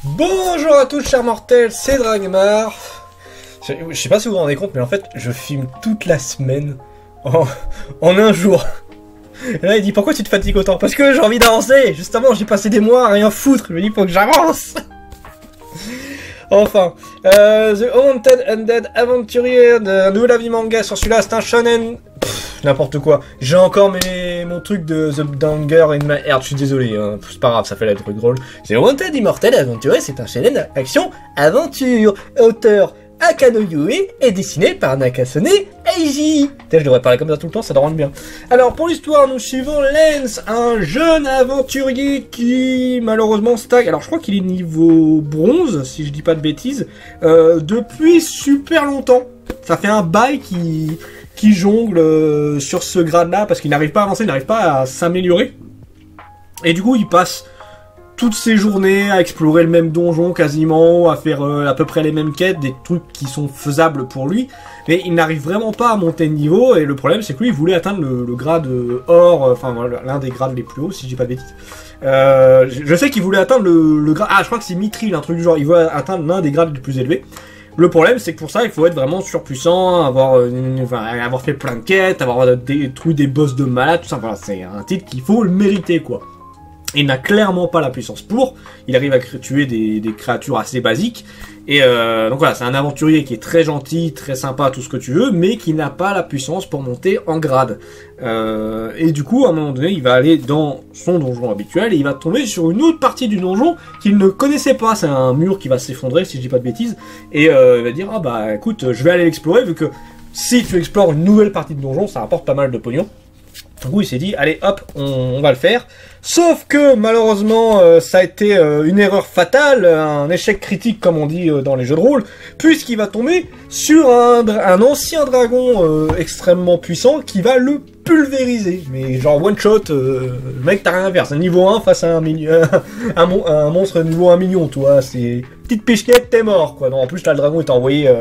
Bonjour à tous chers mortels, c'est Dragmar. Je sais pas si vous vous rendez compte, mais en fait, je filme toute la semaine en un jour. Et là, il dit, pourquoi tu te fatigues autant? Parce que j'ai envie d'avancer. Justement, j'ai passé des mois à rien foutre. Je me dis, faut que j'avance. Enfin, The Haunted Undead Aventurier de Nouvel Avis Manga sur celui-là, c'est un shonen. N'importe quoi. J'ai encore mon truc de The Danger in my heart, je suis désolé, hein. C'est pas grave, ça fait la truc drôle. The Haunted Immortal Aventurier, c'est un shonen action aventure. Auteur Akano Yue et dessiné par Nakasone Eiji. Je devrais parler comme ça tout le temps, ça doit rendre bien. Alors pour l'histoire, nous suivons Lance, un jeune aventurier qui malheureusement stagne. Alors je crois qu'il est niveau bronze, si je dis pas de bêtises, depuis super longtemps. Ça fait un bail qui jongle sur ce grade-là parce qu'il n'arrive pas à avancer, il n'arrive pas à s'améliorer. Et du coup, il passe toutes ses journées à explorer le même donjon quasiment, à faire à peu près les mêmes quêtes, des trucs qui sont faisables pour lui, mais il n'arrive vraiment pas à monter de niveau, et le problème c'est que lui il voulait atteindre le grade or, enfin l'un des grades les plus hauts si je dis pas de bêtises. Je sais qu'il voulait atteindre le grade, je crois que c'est Mithril, un truc du genre, il veut atteindre l'un des grades les plus élevés. Le problème c'est que pour ça il faut être vraiment surpuissant, avoir fait plein de quêtes, avoir détruit des boss de malade, tout ça, voilà, c'est un titre qu'il faut le mériter quoi. Il n'a clairement pas la puissance pour, il arrive à tuer des créatures assez basiques, et donc voilà, c'est un aventurier qui est très gentil, très sympa, tout ce que tu veux, mais qui n'a pas la puissance pour monter en grade. Et du coup, à un moment donné, il va aller dans son donjon habituel, et il va tomber sur une autre partie du donjon qu'il ne connaissait pas, c'est un mur qui va s'effondrer, si je dis pas de bêtises, et il va dire, ah bah écoute, je vais aller l'explorer, vu que si tu explores une nouvelle partie de donjon, ça rapporte pas mal de pognon. Du coup, il s'est dit, allez, hop, on va le faire. Sauf que, malheureusement, ça a été une erreur fatale, un échec critique, comme on dit dans les jeux de rôle, puisqu'il va tomber sur un ancien dragon extrêmement puissant qui va le pulvériser. Mais genre one shot, le mec, t'as rien à faire. C'est niveau 1 face à un monstre niveau 1 million, tu vois. C'est petite pichenette, t'es mort, quoi. Non, en plus, là, le dragon, il t'a envoyé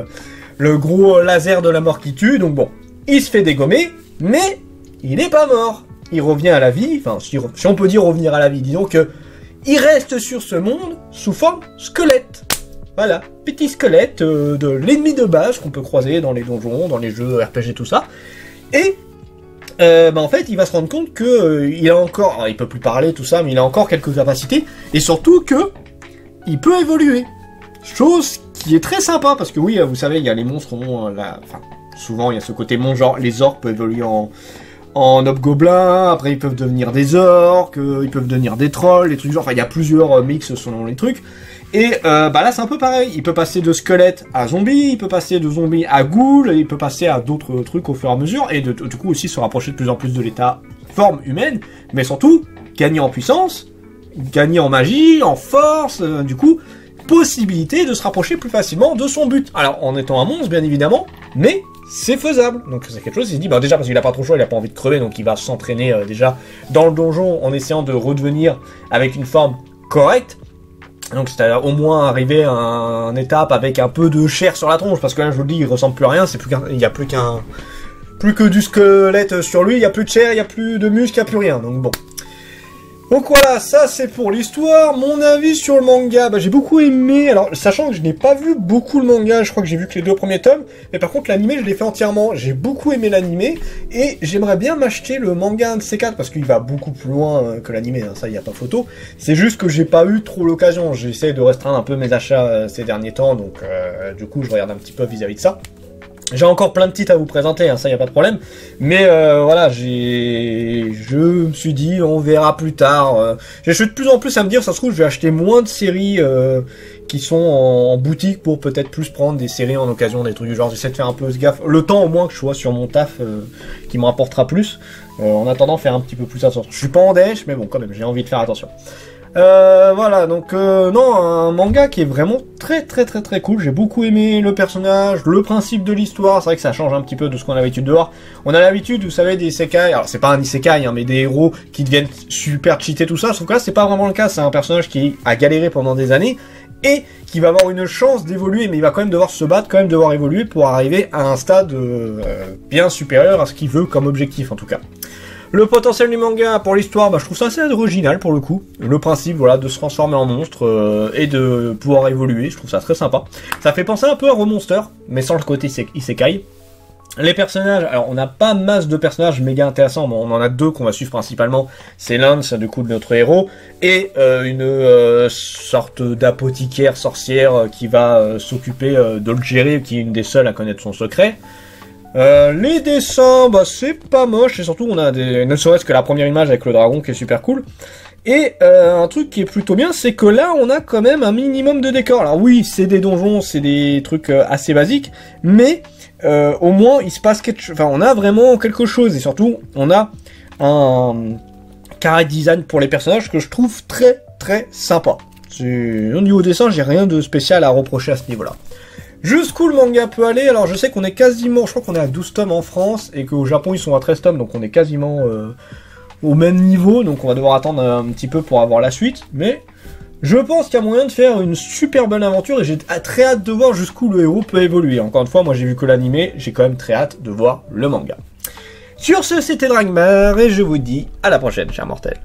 le gros laser de la mort qui tue, donc bon. Il se fait dégommer, mais il n'est pas mort. Il revient à la vie, enfin, si on peut dire revenir à la vie, disons que il reste sur ce monde sous forme squelette. Voilà, petit squelette de l'ennemi de base qu'on peut croiser dans les donjons, dans les jeux RPG, tout ça. Et en fait, il va se rendre compte que il a encore, alors, il peut plus parler, tout ça, mais il a encore quelques capacités, et surtout que il peut évoluer. Chose qui est très sympa, parce que oui, vous savez, il y a les monstres, souvent il y a ce côté monstre, genre les orques peuvent évoluer en hobgoblins, après ils peuvent devenir des orques, ils peuvent devenir des trolls, des trucs genre, enfin il y a plusieurs mix selon les trucs. Et là c'est un peu pareil, il peut passer de squelette à zombie, il peut passer de zombie à ghoul, il peut passer à d'autres trucs au fur et à mesure, et du coup aussi se rapprocher de plus en plus de l'état forme humaine, mais surtout gagner en puissance, gagner en magie, en force, du coup possibilité de se rapprocher plus facilement de son but. Alors en étant un monstre bien évidemment, mais c'est faisable, donc c'est quelque chose, il se dit, déjà parce qu'il a pas trop le choix, il a pas envie de crever, donc il va s'entraîner déjà dans le donjon en essayant de redevenir avec une forme correcte, donc c'est-à-dire au moins arriver à une étape avec un peu de chair sur la tronche, parce que là je vous le dis, il ressemble plus à rien, il y a plus que du squelette sur lui, il y a plus de chair, il y a plus de muscles, il y a plus rien, donc bon. Donc voilà, ça c'est pour l'histoire. Mon avis sur le manga, j'ai beaucoup aimé, alors sachant que je n'ai pas vu beaucoup le manga, je crois que j'ai vu que les 2 premiers tomes, mais par contre l'animé je l'ai fait entièrement, j'ai beaucoup aimé l'animé, et j'aimerais bien m'acheter le manga 1 de ces 4, parce qu'il va beaucoup plus loin que l'animé, hein, ça y a pas photo, c'est juste que j'ai pas eu trop l'occasion, j'essaie de restreindre un peu mes achats ces derniers temps, donc du coup je regarde un petit peu vis-à-vis de ça. J'ai encore plein de titres à vous présenter, hein, ça y a pas de problème, mais voilà, je me suis dit, on verra plus tard. Je suis de plus en plus à me dire, ça se trouve, je vais acheter moins de séries qui sont en boutique pour peut-être plus prendre des séries en occasion, des trucs du genre. J'essaie de faire un peu ce gaffe, le temps au moins que je sois sur mon taf qui me rapportera plus, en attendant faire un petit peu plus attention. Je suis pas en dèche, mais bon, quand même, j'ai envie de faire attention. Voilà, donc non, un manga qui est vraiment très cool, j'ai beaucoup aimé le personnage, le principe de l'histoire, c'est vrai que ça change un petit peu de ce qu'on a l'habitude de voir. On a l'habitude, vous savez, des isekai, alors c'est pas un isekai, hein, mais des héros qui deviennent super cheatés, tout ça, sauf que là c'est pas vraiment le cas, c'est un personnage qui a galéré pendant des années, et qui va avoir une chance d'évoluer, mais il va quand même devoir se battre, quand même devoir évoluer pour arriver à un stade bien supérieur à ce qu'il veut comme objectif en tout cas. Le potentiel du manga pour l'histoire, bah, je trouve ça assez original pour le coup. Le principe, voilà, de se transformer en monstre et de pouvoir évoluer, je trouve ça très sympa. Ça fait penser un peu à Remonster, mais sans le côté isekai. Les personnages, alors on n'a pas masse de personnages méga intéressants, mais on en a deux qu'on va suivre principalement. C'est Lance, du coup, de notre héros, et une sorte d'apothicaire sorcière qui va s'occuper de le gérer, qui est une des seules à connaître son secret. Les dessins, bah c'est pas moche, et surtout on a ne serait-ce que la première image avec le dragon qui est super cool. Et un truc qui est plutôt bien, c'est que là on a quand même un minimum de décor. Alors oui, c'est des donjons, c'est des trucs assez basiques, mais au moins il se passe quelque chose, enfin on a vraiment quelque chose, et surtout on a un character design pour les personnages que je trouve très très sympa. Au niveau dessin, j'ai rien de spécial à reprocher à ce niveau-là. Jusqu'où le manga peut aller, alors je sais qu'on est quasiment, je crois qu'on est à 12 tomes en France, et qu'au Japon ils sont à 13 tomes, donc on est quasiment au même niveau, donc on va devoir attendre un petit peu pour avoir la suite, mais je pense qu'il y a moyen de faire une super bonne aventure, et j'ai très hâte de voir jusqu'où le héros peut évoluer. Encore une fois, moi j'ai vu que l'animé, j'ai quand même très hâte de voir le manga. Sur ce, c'était Dragmar, et je vous dis à la prochaine, chers mortels.